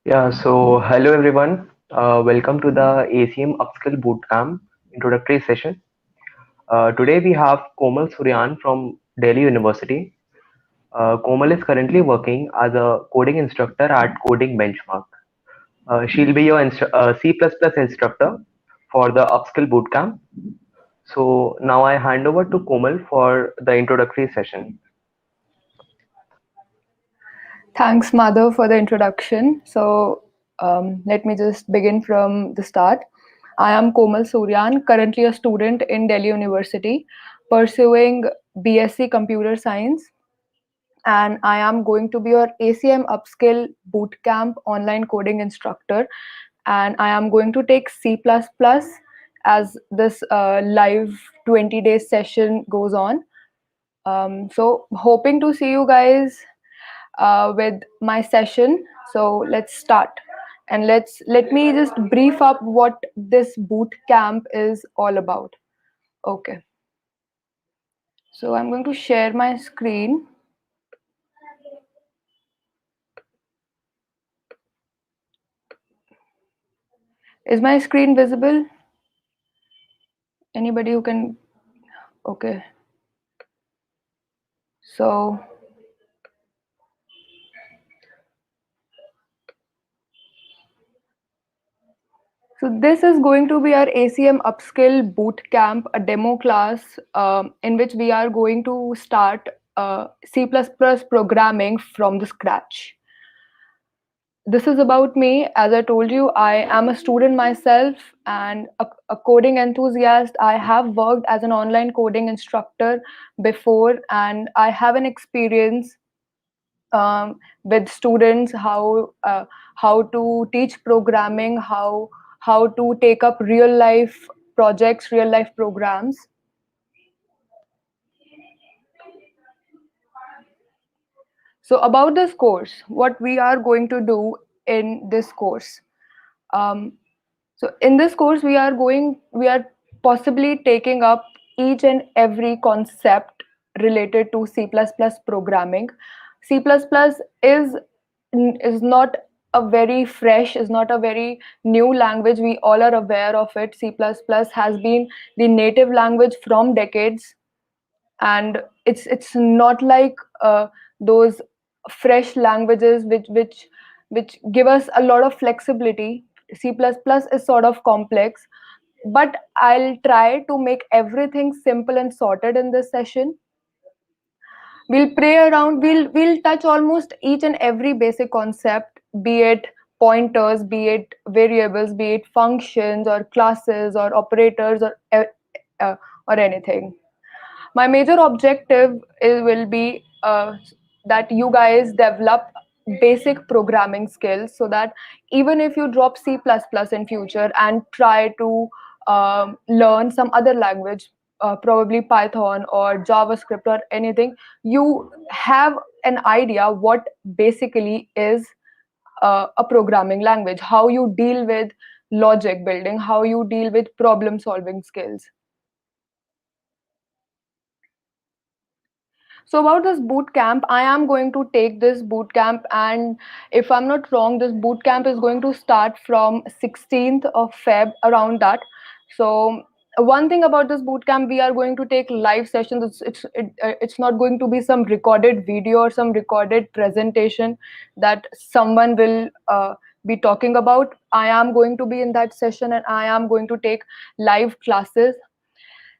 Yeah, so hello everyone. Welcome to the ACM Upskill Bootcamp introductory session. Today we have Komal Suryan from Delhi University. Komal is currently working as a coding instructor at Coding Benchmark. She'll be your C++ instructor for the Upskill Bootcamp. So now I hand over to Komal for the introductory session. Thanks, Madhav, for the introduction. Let me just begin from the start. I am Komal Suryan, currently a student in Delhi University, pursuing BSc Computer Science, and I am going to be your ACM Upskill Bootcamp online coding instructor, and I am going to take C++ as this live 20-day session goes on. So hoping to see you guys with my session. So let's start, and let me just brief up what this boot camp is all about. Okay, so I'm going to share my screen. Is my screen visible? Anybody who can? Okay, so this is going to be our ACM Upskill Bootcamp, a demo class in which we are going to start C++ programming from the scratch. This is about me. As I told you, I am a student myself and a coding enthusiast. I have worked as an online coding instructor before, and I have an experience with students how to teach programming, how to take up real life projects, real life programs. So about this course, what we are going to do in this course. So in this course, we are possibly taking up each and every concept related to C++ programming. C++ is not a very fresh, is not a very new language. We all are aware of it. C++ has been the native language from decades, and it's not like those fresh languages which give us a lot of flexibility. C++ is sort of complex, but I'll try to make everything simple and sorted in this session. We'll play around, we'll touch almost each and every basic concept, be it pointers, be it variables, be it functions or classes or operators or anything. My major objective will be that you guys develop basic programming skills, so that even if you drop C++ in future and try to learn some other language, probably Python or JavaScript or anything, you have an idea what basically is a programming language, how you deal with logic building, how you deal with problem solving skills. So about this boot camp, I am going to take this boot camp, and if I'm not wrong, this boot camp is going to start from 16th of Feb, around that. So one thing about this boot camp, we are going to take live sessions. It's not going to be some recorded video or some recorded presentation that someone will be talking about. I am going to be in that session, and I am going to take live classes.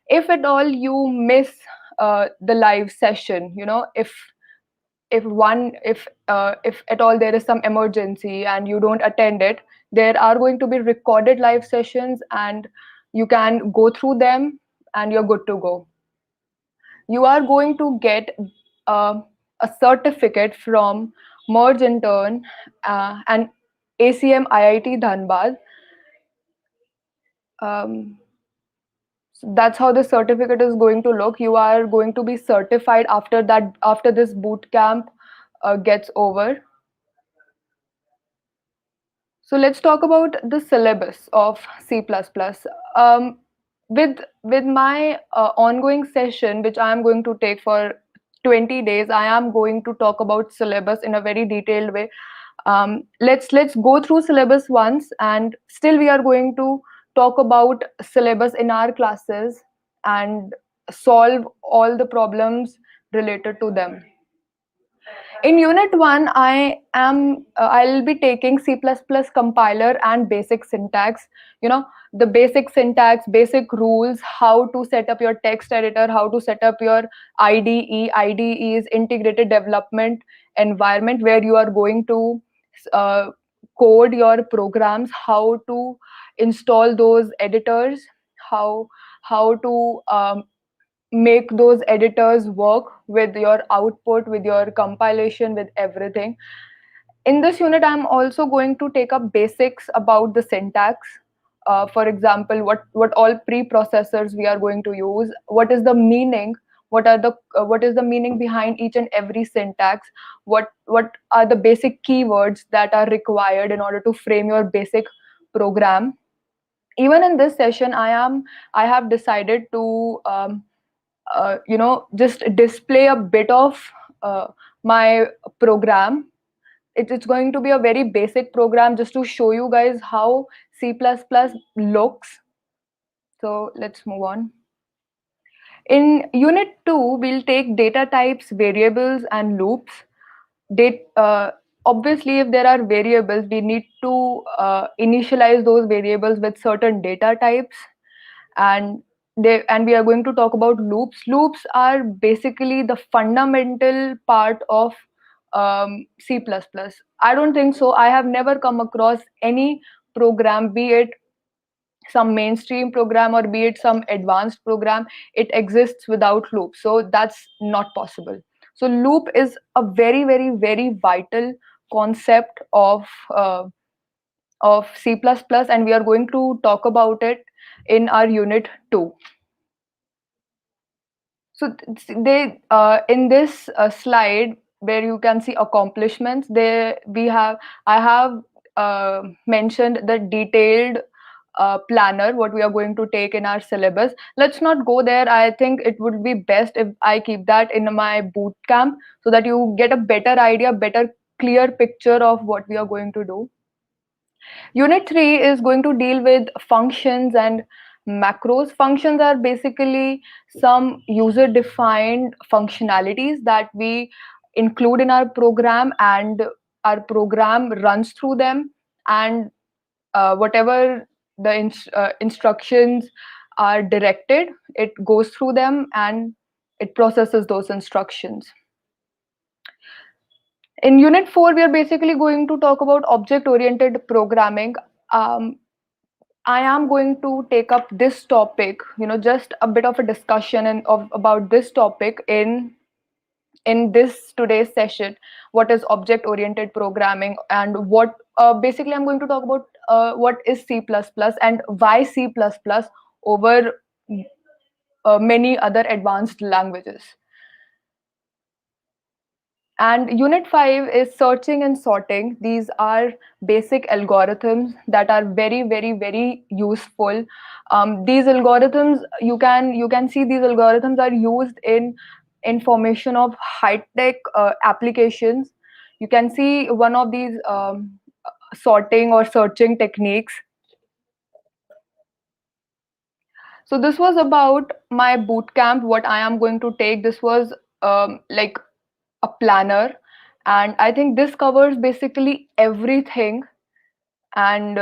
If at all you miss the live session, if at all there is some emergency and you don't attend it, there are going to be recorded live sessions, and you can go through them and you're good to go. You are going to get a certificate from Merge Intern and ACM IIT Dhanbad. So that's how the certificate is going to look. You are going to be certified after that, after this boot camp gets over. So let's talk about the syllabus of C++. With my ongoing session, which I am going to take for 20 days, I am going to talk about syllabus in a very detailed way. Let's go through syllabus once, and still we are going to talk about syllabus in our classes and solve all the problems related to them. In unit 1, I'll be taking C++ compiler and basic syntax. You know, the basic syntax, basic rules, how to set up your text editor, how to set up your IDE. IDE is integrated development environment, where you are going to uh, code your programs, how to install those editors, how to make those editors work with your output, with your compilation, with everything. In this unit, I'm also going to take up basics about the syntax. For example, what all preprocessors we are going to use, what is the meaning, what is the meaning behind each and every syntax, what are the basic keywords that are required in order to frame your basic program. Even in this session, I have decided to just display a bit of my program. It's going to be a very basic program, just to show you guys how C++ looks. So let's move on. In unit 2, we'll take data types, variables, and loops. Obviously, if there are variables, we need to initialize those variables with certain data types. And we are going to talk about loops. Loops are basically the fundamental part of C++. I don't think so. I have never come across any program, be it some mainstream program or be it some advanced program, it exists without loops. So that's not possible. So loop is a very, very, very vital concept of C++, and we are going to talk about it in our unit 2. So they in this slide where you can see accomplishments, I have mentioned the detailed planner what we are going to take in our syllabus. Let's not go there. I think it would be best if I keep that in my boot camp, so that you get a better idea, better clear picture of what we are going to do. Unit 3 is going to deal with functions and macros. Functions are basically some user defined functionalities that we include in our program, and our program runs through them, and whatever the instructions are directed, it goes through them and it processes those instructions. In unit 4, we are basically going to talk about object oriented programming. I am going to take up this topic, just a bit of a discussion about this topic in this today's session. What is object oriented programming, and what basically I'm going to talk about what is C++ and why C++ over many other advanced languages. And unit 5 is searching and sorting. These are basic algorithms that are very, very, very useful. These algorithms, you can see these algorithms are used in formation of high-tech applications. You can see one of these sorting or searching techniques. So this was about my boot camp, what I am going to take. This was like a planner, and I think this covers basically everything. And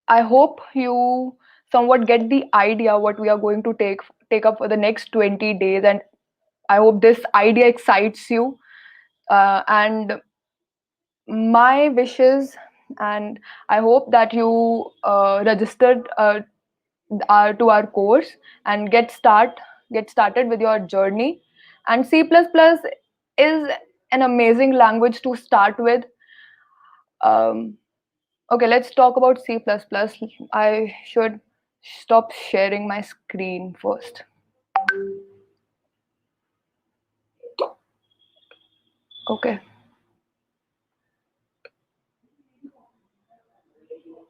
I hope you somewhat get the idea what we are going to take up for the next 20 days, and I hope this idea excites you. And my wishes, and I hope that you registered to our course and get started with your journey. And C++ is an amazing language to start with. Okay, let's talk about C++. I should stop sharing my screen first. Okay,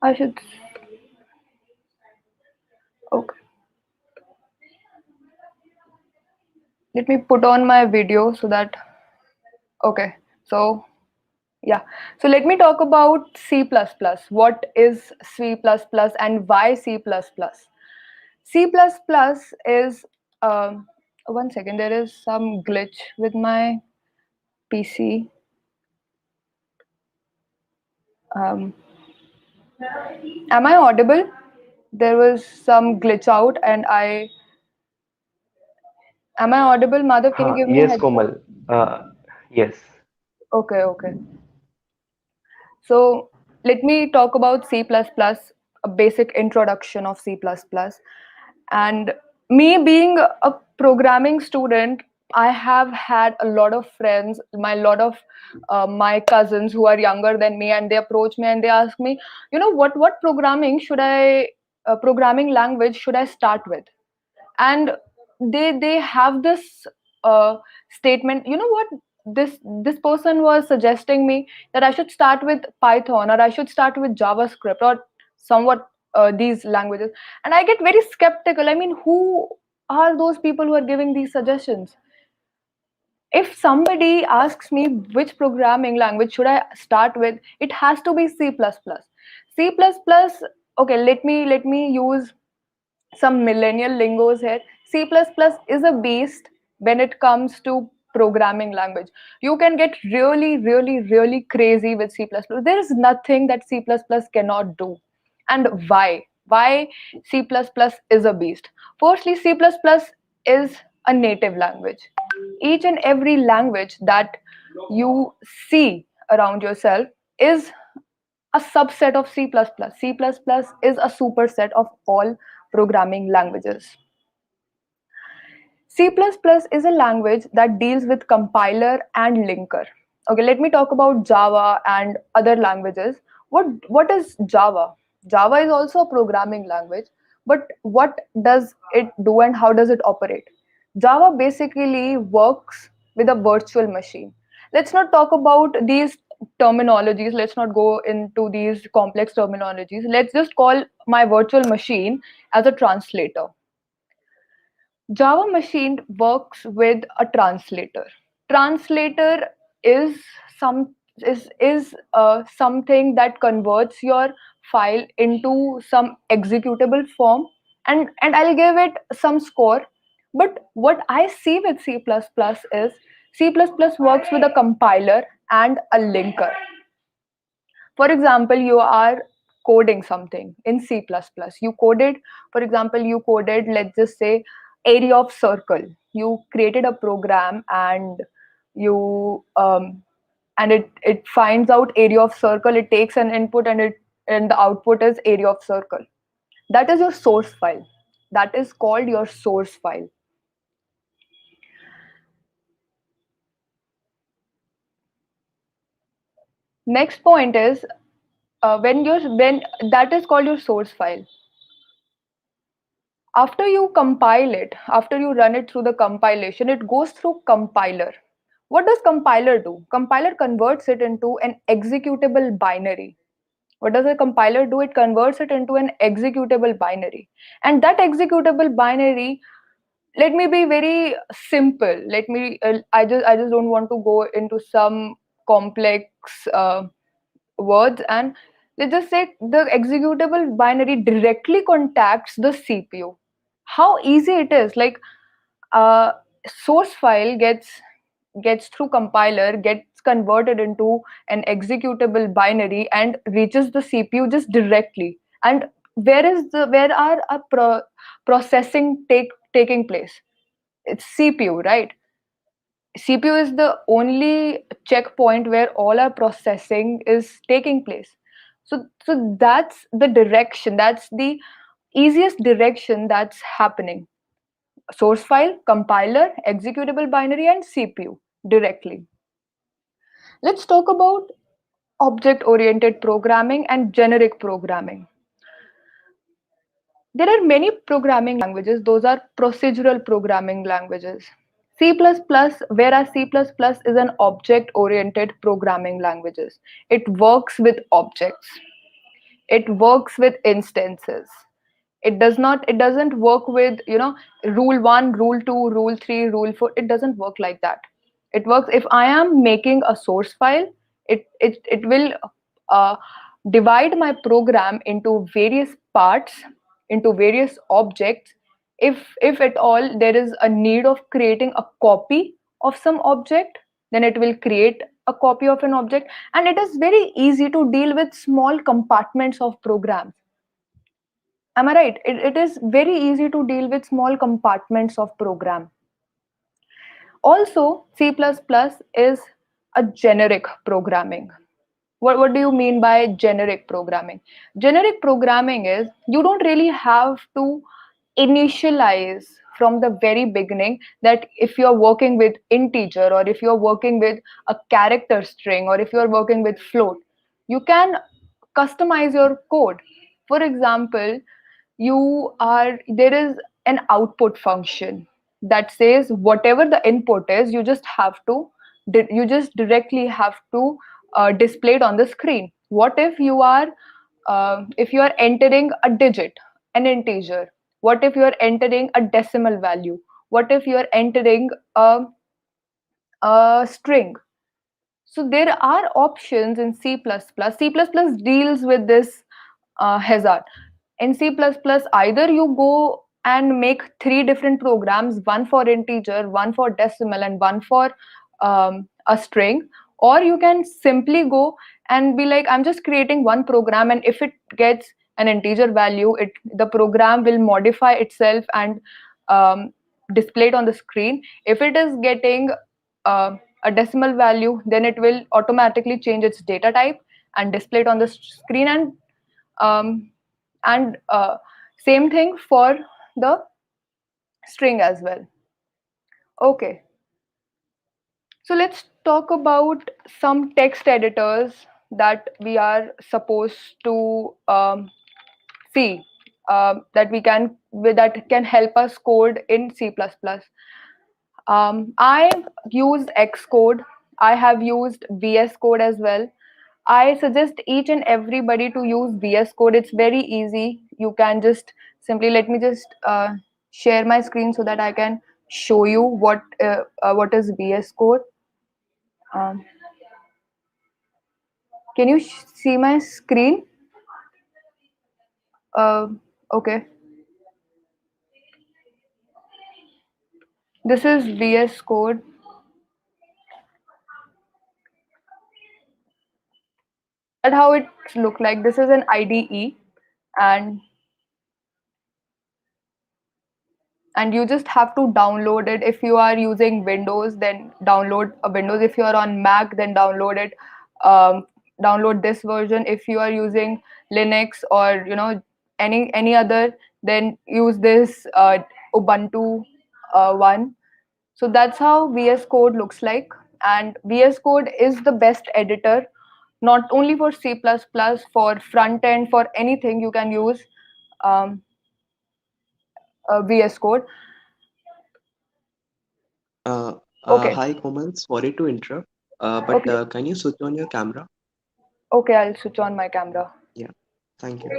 I should. Okay, Let me put on my video so that, okay. So yeah, so let me talk about C++. What is C++ and why C++? C++ is, one second, there is some glitch with my PC. Um, am I audible? There was some glitch out and am I audible? Madhav, can you give me a Yes, heads up? Komal. Yes. Okay, okay. So let me talk about C++, a basic introduction of C++. And me being a programming student, I have had a lot of friends, my cousins who are younger than me, and they approach me and they ask me, what programming language should I start with? And they have this uh, statement, this person was suggesting me that I should start with Python, or I should start with JavaScript, or somewhat these languages. And I get very skeptical. I mean, who are those people who are giving these suggestions? If somebody asks me which programming language should I start with, it has to be C++. C++, okay, let me use some millennial lingos here. C++ is a beast when it comes to programming language. You can get really, really, really crazy with C++. There is nothing that C++ cannot do. And why? Why C++ is a beast? Firstly, C++ is a native language. Each and every language that you see around yourself is a subset of C++. C++ is a superset of all programming languages. C++ is a language that deals with compiler and linker. Okay, let me talk about Java and other languages. What is Java? Java is also a programming language, but what does it do and how does it operate? Java basically works with a virtual machine. Let's not talk about these terminologies. Let's not go into these complex terminologies. Let's just call my virtual machine as a translator. Java machine works with a translator. Translator is some is something that converts your file into some executable form, and I'll give it some score. But what I see with C++ is C++ works with a compiler and a linker. For example, you are coding something in C++. You coded, for example, you coded, let's just say, area of circle. You created a program and you and it finds out area of circle. It takes an input and the output is area of circle. That is your source file. That is called your source file. Next point is, when that is called your source file. After you compile it, after you run it through the compilation, it goes through compiler. What does compiler do? Compiler converts it into an executable binary. What does a compiler do? It converts it into an executable binary. And that executable binary, let me be very simple. I just don't want to go into some complex words, and let's just say the executable binary directly contacts the CPU. How easy it is, like, uh, source file gets through compiler, gets converted into an executable binary and reaches the CPU just directly. And where are processing taking place? It's CPU, right? CPU is the only checkpoint where all our processing is taking place. So that's the direction, that's the easiest direction that's happening. Source file, compiler, executable binary, and CPU directly. Let's talk about object oriented programming and generic programming. There are many programming languages, those are procedural programming languages. C++, whereas C++ is an object oriented programming languages. It works with objects. It works with instances. It doesn't work with, rule 1, rule 2, rule 3, rule 4. It doesn't work like that. It works if I am making a source file. It will uh, divide my program into various parts, into various objects. If at all there is a need of creating a copy of some object, then it will create a copy of an object. And it is very easy to deal with small compartments of programs. Am I right? It is very easy to deal with small compartments of program. Also, C++ is a generic programming. What do you mean by generic programming? Generic programming is you don't really have to initialize from the very beginning that if you're working with integer, or if you're working with a character string, or if you're working with float, you can customize your code. For example, there is an output function that says whatever the input is, you just directly have to display it on the screen. What if you are entering a digit, an integer? What if you are entering a decimal value? What if you are entering a string? So there are options in C++. C++ deals with this hazard. In C++, either you go and make three different programs, one for integer, one for decimal, and one for a string, or you can simply go and be like, I'm just creating one program, and if it gets an integer value, the program will modify itself and um, display it on the screen. If it is getting a decimal value, then it will automatically change its data type and display it on the screen. Um, and same thing for the string as well. Okay, so let's talk about some text editors that we are supposed to see, that can help us code in C++. I've used Xcode. I have used VS Code as well. I suggest each and everybody to use VS Code. It's very easy. You can just simply, let me just share my screen so that I can show you what is VS Code. Um, can you see my screen? Uh, okay. This is VS Code. That's how it look like. This is an IDE, and you just have to download it. If you are using Windows, then download a Windows. If you are on Mac, then um, download this version. If you are using Linux, or any other, then use this Ubuntu one. So that's how VS Code looks like. And VS Code is the best editor, not only for C++, for front end, for anything you can use um, VS Code. Okay. Hi, Komal. Sorry to interrupt, but Okay. can you switch on your camera? Okay, I'll switch on my camera. Yeah, thank you.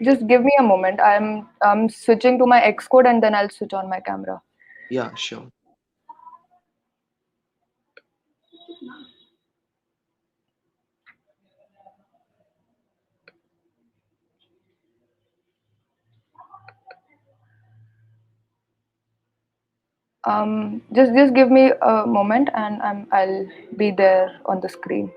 Just give me a moment. I'm switching to my Xcode, and then I'll switch on my camera. Yeah, sure. Just give me a moment, and I'll be there on the screen.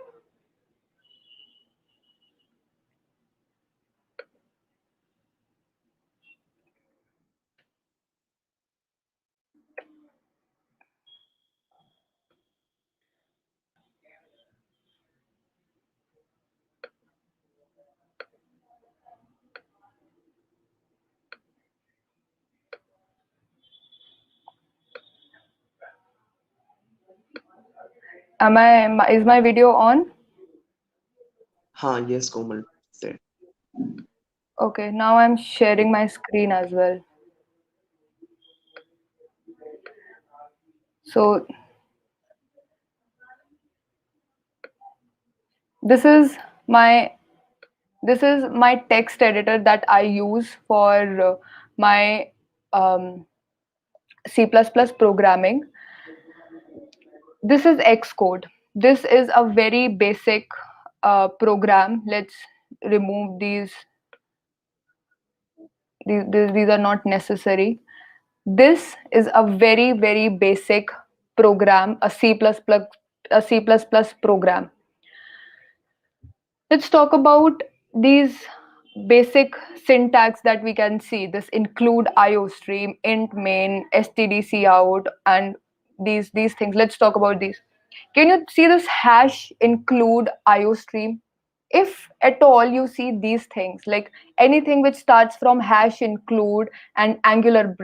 Is my video on? Yes, Komal. There. Okay, now I'm sharing my screen as well. So this is my This is my text editor that I use for my C++ programming. This is Xcode. This is a very basic program. Let's remove these. These are not necessary. This is a very, very basic program, a C++ program. Let's talk about these basic syntax that we can see. This include IOStream, int main, std out, and these things. Let's talk about these. Can you see this hash include IOStream? If at all you see these things, like anything which starts from hash include and angular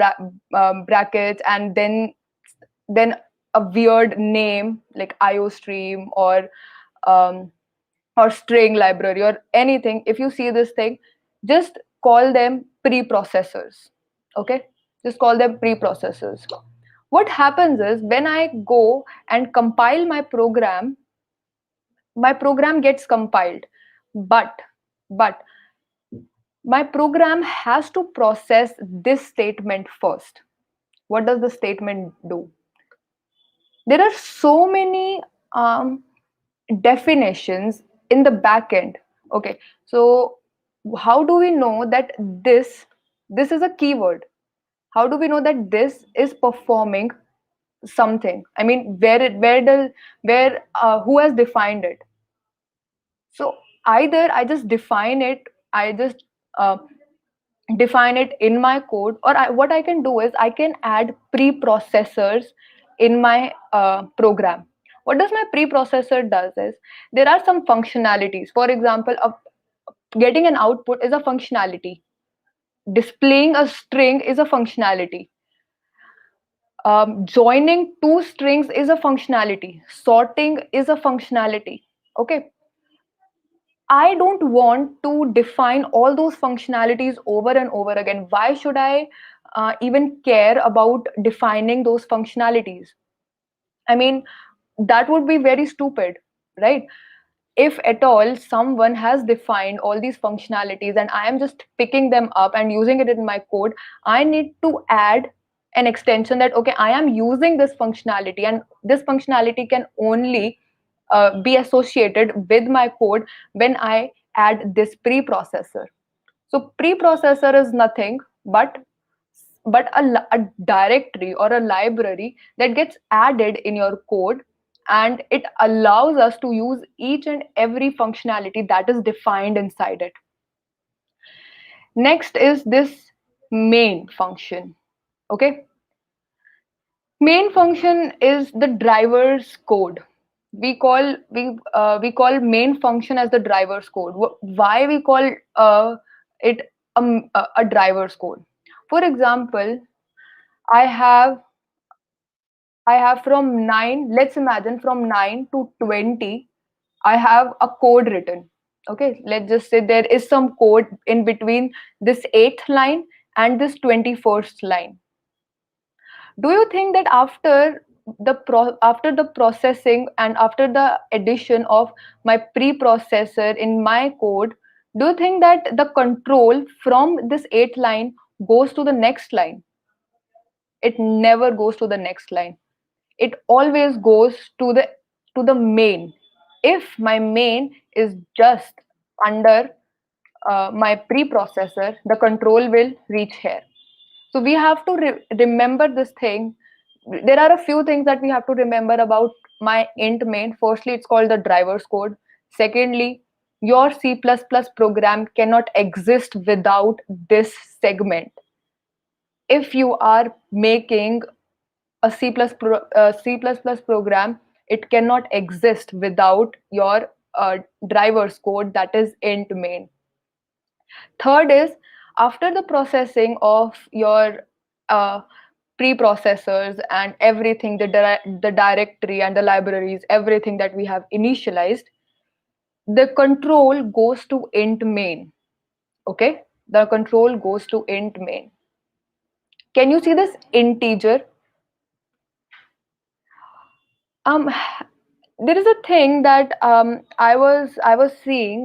brackets, and then a weird name like IOStream um, or string library or anything, if you see this thing, just call them preprocessors. Okay, just call them preprocessors. What happens is when I go and compile my program gets compiled, but my program has to process this statement first. What does the statement do? There are so many definitions in the backend. Okay, so how do we know that this is a keyword? How do we know that this is performing something? I mean, where who has defined it? So either I just define it, I just uh, define it in my code, or what I can do is I can add preprocessors in my program. What does my preprocessor does is there are some functionalities. For example, getting an output is a functionality. Displaying a string is a functionality. Joining two strings is a functionality. Sorting is a functionality. Okay, I don't want to define all those functionalities over and over again. Why should I even care about defining those functionalities? I mean, that would be very stupid, right? If at all someone has defined all these functionalities and I am just picking them up and using it in my code, I need to add an extension that, okay, I am using this functionality and this functionality can only be associated with my code when I add this preprocessor. So preprocessor is nothing but a directory or a library that gets added in your code, and it allows us to use each and every functionality that is defined inside it. Next is this main function. Okay, main function is the driver's code. We call main function as the driver's code. Why we call it a driver's code? For example, I have I have from 9, let's imagine from 9 to 20, I have a code written. Okay, let's just say there is some code in between this 8th line and this 21st line. Do you think that after the processing and after the addition of my preprocessor in my code, do you think that the control from this 8th line goes to the next line? It never goes to the next line. It always goes to the main. If my main is just under my preprocessor, the control will reach here. So we have to remember this thing. There are a few things that we have to remember about my int main. Firstly, it's called the driver's code. Secondly, your C++ program cannot exist without this segment. If you are making a C++ program, it cannot exist without your driver's code, that is int main. Third is, after the processing of your uh, preprocessors and everything, the directory and the libraries, everything that we have initialized, the control goes to int main. Okay, the control goes to int main. Can you see this integer? um there is a thing that I was seeing.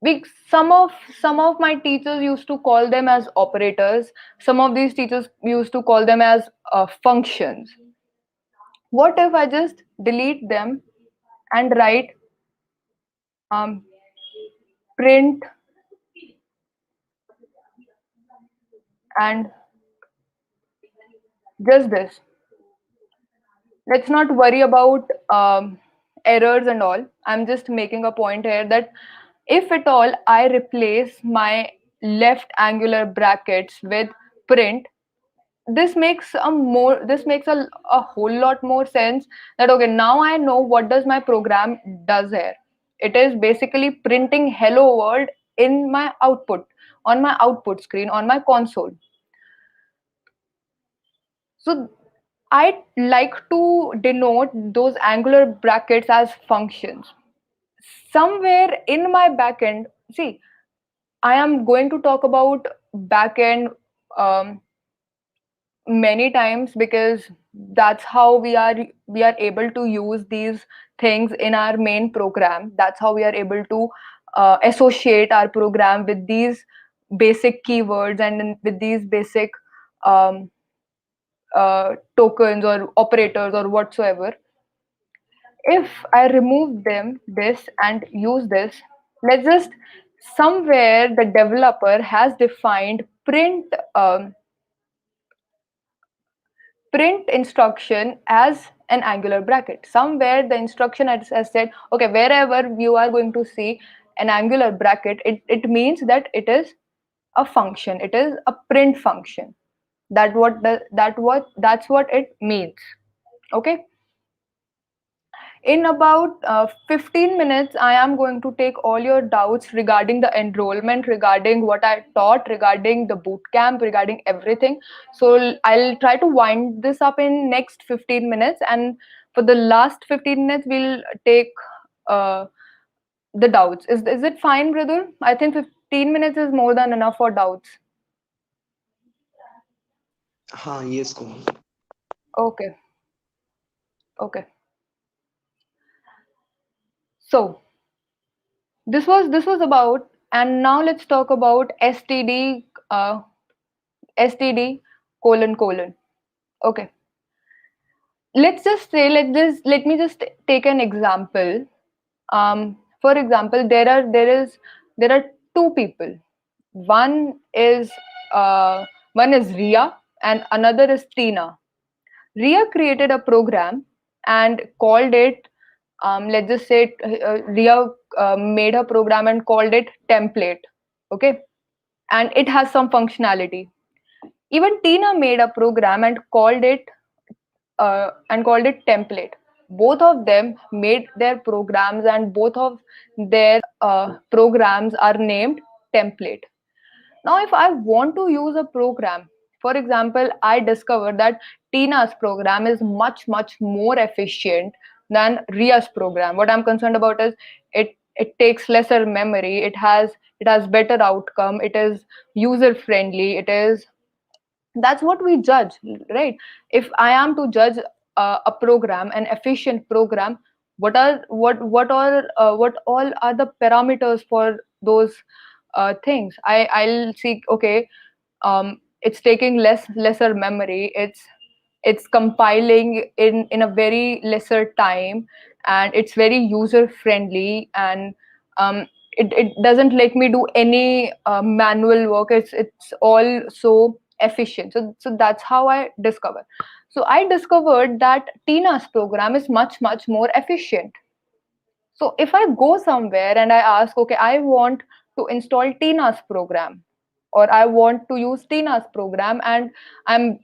we some of my teachers used to call them as operators. Some of these teachers used to call them as functions. What if I just delete them and write um, print and just this? Let's not worry about errors and all. I'm just making a point here that if at all I replace my left angular brackets with print, this makes a whole lot more sense. That okay, now I know what does my program does here. It is basically printing hello world in my output, on my output screen, on my console. So I like to denote those angular brackets as functions. Somewhere in my backend, see, I am going to talk about backend um, many times because that's how we are able to use these things in our main program. That's how we are able to associate our program with these basic keywords and with these basic um, tokens or operators or whatsoever. If I remove them, this and use this, let's just somewhere the developer has defined print instruction as an angular bracket. Somewhere the instruction has said, okay, wherever you are going to see an angular bracket, it means that it is a function. It is a print function. That's what it means. Okay. In about 15 minutes, I am going to take all your doubts regarding the enrollment, regarding what I taught, regarding the boot camp, regarding everything. So I'll try to wind this up in next 15 minutes. And for the last 15 minutes, we'll take uh, the doubts. Is it fine, brother? I think 15 minutes is more than enough for doubts. Yes, Komal. Okay. Okay. So this was about, and now let's talk about STD colon colon. Okay, let me just take an example. For example, there are two people. One is one is Ria and another is Tina. Ria created a program and called it, let's just say, Ria made a program and called it template. Okay, and it has some functionality. Even Tina made a program and called it template. Both of them made their programs, and both of their programs are named template. Now, if I want to use a program, for example, I discovered that Tina's program is much more efficient than Ria's program. What I'm concerned about is it takes lesser memory. It has better outcome. It is user friendly. It is That's what we judge, right? If I am to judge a program, an efficient program, what all are the parameters for those things? I'll see, okay, it's taking lesser memory, it's compiling in a very lesser time, and it's very user friendly, and it doesn't let me do any manual work. It's all so efficient. So that's how I discovered. So I discovered that Tina's program is much more efficient. So if I go somewhere and I ask, okay, I want to install Tina's program, or I want to use Tina's program, and I'm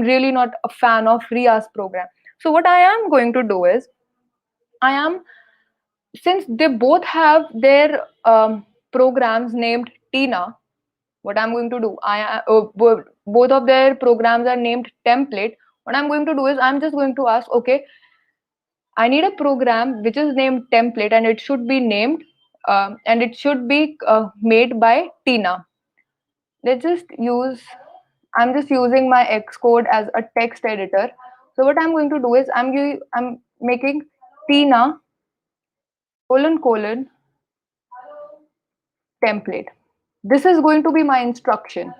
really not a fan of Ria's program. So what I am going to do is, I am since they both have their programs named Tina, what I'm going to do, both of their programs are named template. What I'm going to do is, I'm just going to ask, okay, I need a program which is named template, and it should be named and it should be made by Tina. Let's just use, I'm just using my Xcode as a text editor. So what I'm going to do is, I'm making Tina colon colon template. This is going to be my instruction.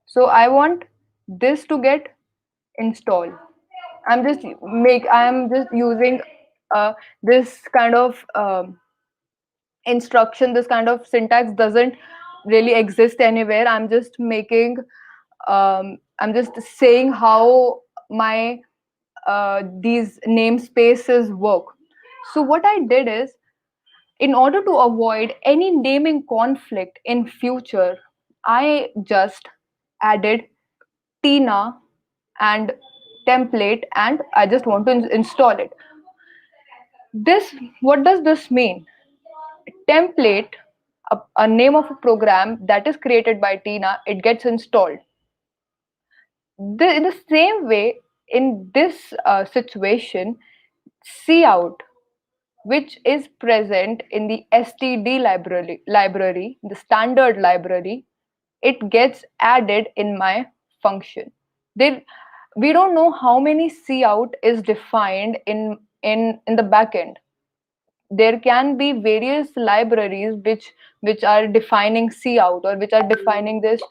So I want this to get installed. I am just using this kind of instruction. This kind of syntax doesn't really exist anywhere. I'm just saying how my these namespaces work. So what I did is, in order to avoid any naming conflict in future, I just added Tina and template, and I just want to install it. This, what does this mean? Template, a name of a program that is created by Tina, it gets installed. In the same way, in this situation, 𝐂𝐤𝐴𝐚, which is present in the std library, the standard library, it gets added in my function. There, we don't know how many 𝐂𝐤𝐴𝐚 is defined in the backend. There can be various libraries which are defining 𝐂𝐤𝐴𝐚, or which are defining this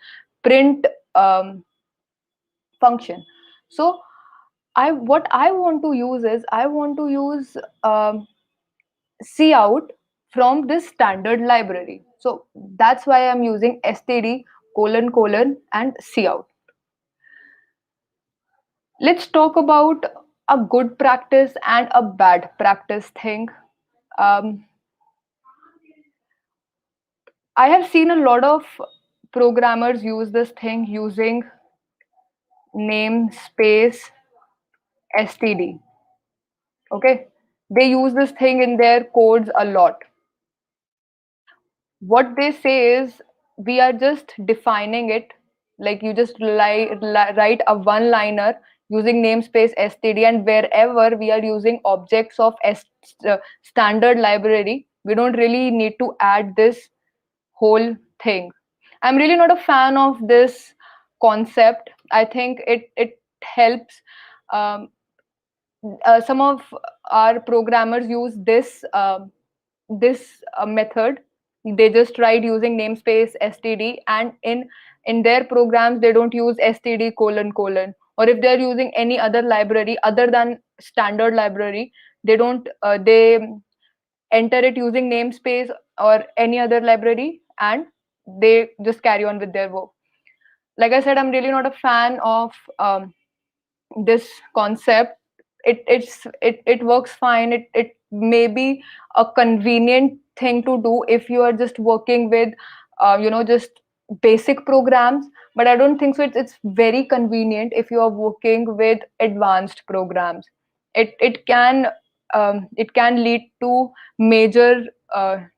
print function. So what I want to use is, I want to use 𝐂𝐤𝐴𝐚 from this standard library. So that's why I'm using std : and 𝐂𝐤𝐴𝐚. Let's talk about a good practice and a bad practice thing. Um, I have seen a lot of programmers use this thing using namespace std. Okay, they use this thing in their codes a lot. What they say is, we are just defining it, like you just write a one liner using namespace std, and wherever we are using objects of standard library, we don't really need to add this whole thing. I'm really not a fan of this concept. I think it helps. um, some of our programmers use this method. They just write using namespace std, and in their programs they don't use std : or if they're using any other library other than standard library, they don't they enter it using namespace or any other library, and they just carry on with their work. Like I said, I'm really not a fan of this concept. It works fine. It may be a convenient thing to do if you are just working with just basic programs, but I don't think so. It's very convenient if you are working with advanced programs. It can lead to major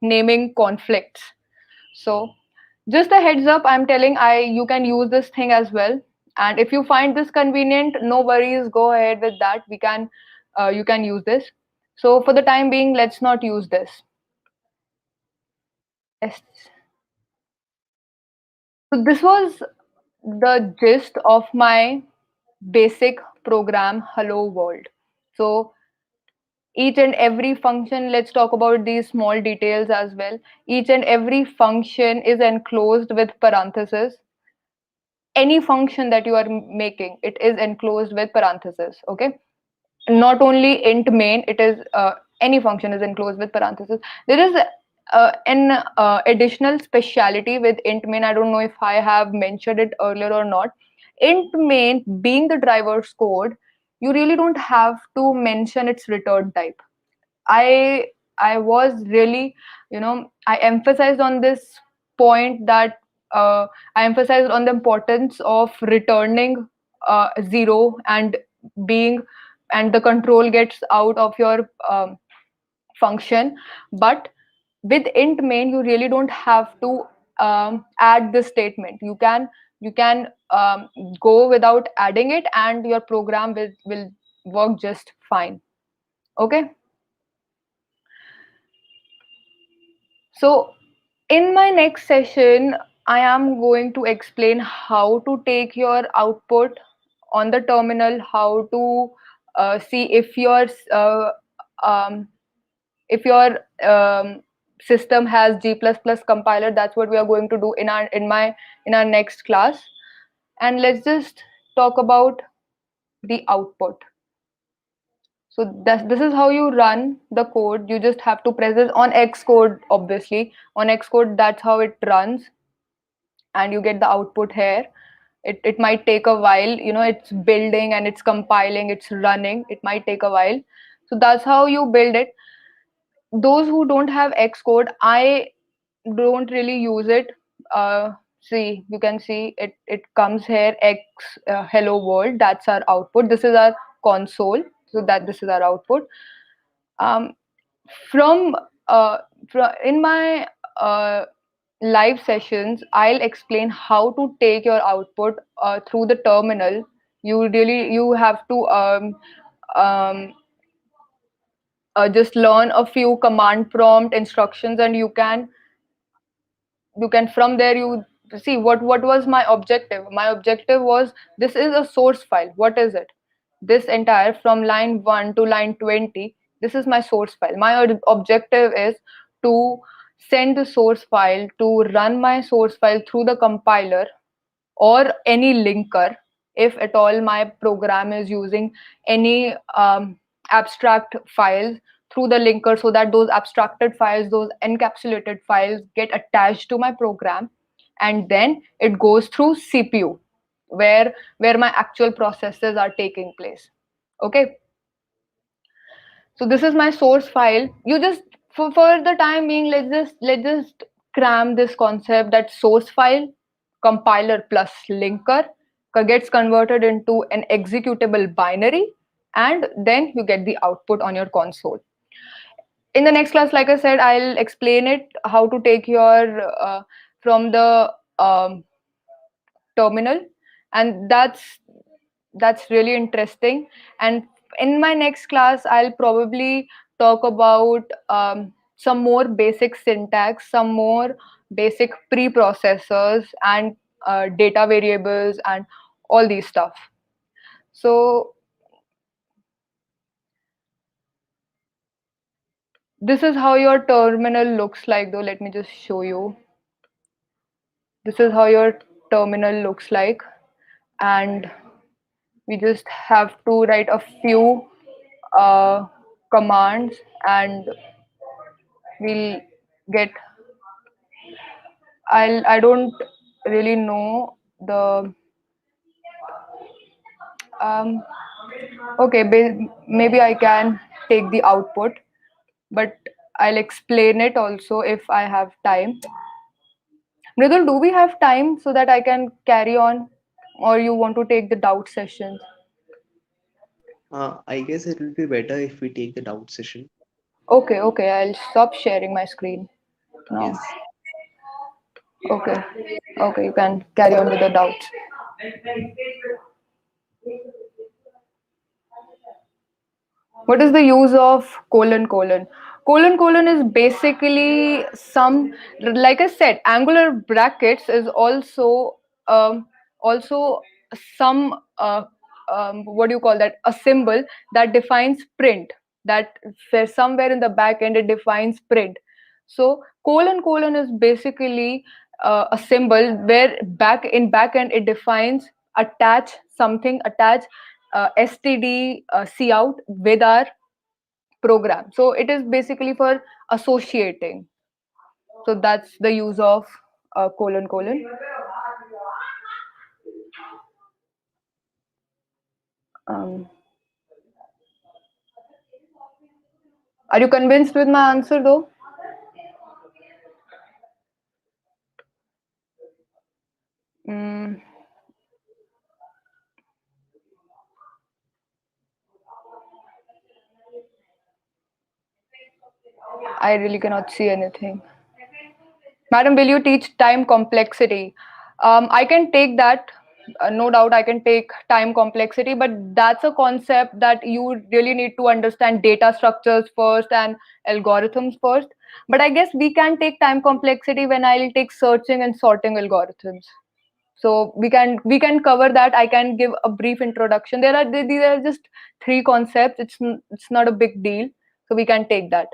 naming conflicts. So just a heads up, I'm telling, you can use this thing as well. And if you find this convenient, no worries, go ahead with that. You can use this. So for the time being, let's not use this. Yes. So this was the gist of my basic program Hello World. So each and every function, let's talk about these small details as well. Each and every function is enclosed with parentheses. Any function that you are making, it is enclosed with parentheses. Okay, not only int main, it is any function is enclosed with parentheses. There is an additional speciality with int main. I don't know if I have mentioned it earlier or not. Int main, being the driver's code, you really don't have to mention its return type. I was really, I emphasized on this point, that I emphasized on the importance of returning 0, and being, and the control gets out of your function. But with int main, you really don't have to add this statement. You can go without adding it, and your program will work just fine. Okay. So in my next session, I am going to explain how to take your output on the terminal, how to see if your system has G++ compiler. That's what we are going to do in our next class. And let's just talk about the output. So this is how you run the code. You just have to press this on Xcode, obviously. On Xcode, that's how it runs. And you get the output here. It might take a while, it's building and it's compiling, it's running. It might take a while. So that's how you build it. Those who don't have Xcode, I don't really use it. See, you can see it comes here, X hello world. That's our output. This is our console. So this is our output. Um, from in my live sessions, I'll explain how to take your output through the terminal. You have to um, just learn a few command prompt instructions, and you can from there you see what was my objective. My objective was, this is a source file. What is it? This entire from line 1 to line 20, this is my source file. My objective is to send the source file, to run my source file through the compiler or any linker, if at all my program is using any abstract files, through the linker, so that those abstracted files, those encapsulated files, get attached to my program, and then it goes through CPU, where my actual processes are taking place. Okay, so this is my source file. You just for the time being, let's just cram this concept that source file, compiler plus linker gets converted into an executable binary, and then you get the output on your console. In the next class, like I said, I'll explain it how to take your from the terminal, and that's really interesting. And in my next class, I'll probably talk about some more basic syntax, some more basic preprocessors, and data variables, and all these stuff. So this is how your terminal looks like, though. Let me just show you. This is how your terminal looks like, and we just have to write a few commands, and we'll get. I don't really know the um, okay, maybe I can take the output, but I'll explain it also if I have time. Mridul, do we have time so that I can carry on, or you want to take the doubt sessions? I guess it will be better if we take the doubt session. Okay, okay, I'll stop sharing my screen now. Yes. Okay, okay, you can carry on with the doubts. What is the use of colon colon? Colon colon is basically some, like I said, angular brackets is also some what do you call that? A symbol that defines print. That somewhere in the back end it defines print. So colon colon is basically a symbol where back end it defines attach std cout with our program. So it is basically for associating. So that's the use of colon colon. Um, are you convinced with my answer though? Mm, I really cannot see anything. Madam, will you teach time complexity? I can take that. No doubt, I can take time complexity, but that's a concept that you really need to understand data structures first and algorithms first. But I guess we can take time complexity when I'll take searching and sorting algorithms. So we can cover that. I can give a brief introduction. These are just three concepts. It's not a big deal. So we can take that.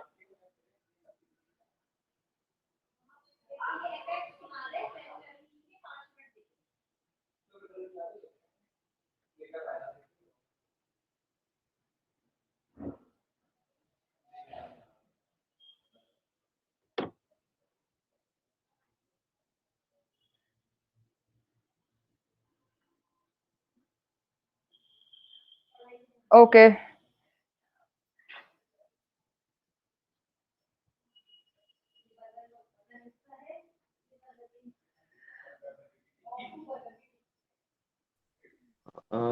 Okay.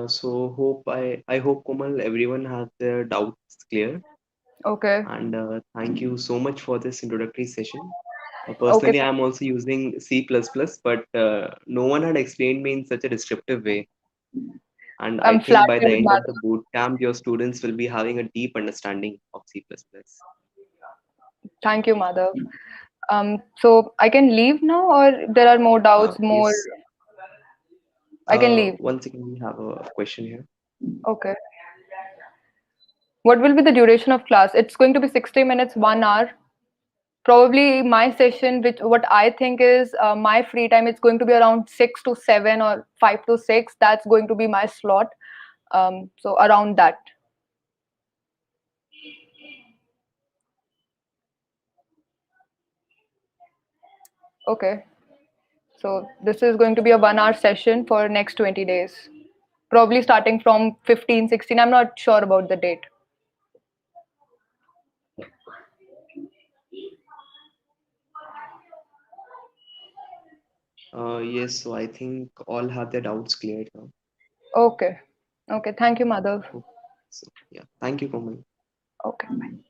So I hope Komal everyone has their doubts clear, Okay. and thank you so much for this introductory session. Okay. Personally, I'm also using C++, but no one had explained me in such a descriptive way. And I I'm think by the flattered, end of the Madhav. boot camp, your students will be having a deep understanding of C++. Thank you, Madhav. So I can leave now, or there are more doubts, more. Yes. I can leave. Once again, we have a question here. Okay. What will be the duration of class? It's going to be 60 minutes, 1 hour. Probably my session, which what I think is my free time, it's going to be around 6 to 7 or 5 to 6. That's going to be my slot. So around that. Okay. So this is going to be a 1 hour session for next 20 days. Probably starting from 15, 16. I'm not sure about the date. Yes, so I think all have their doubts cleared now. Okay. Okay. Thank you, Madhav. Okay. So, yeah, thank you, Komal. Okay. Bye.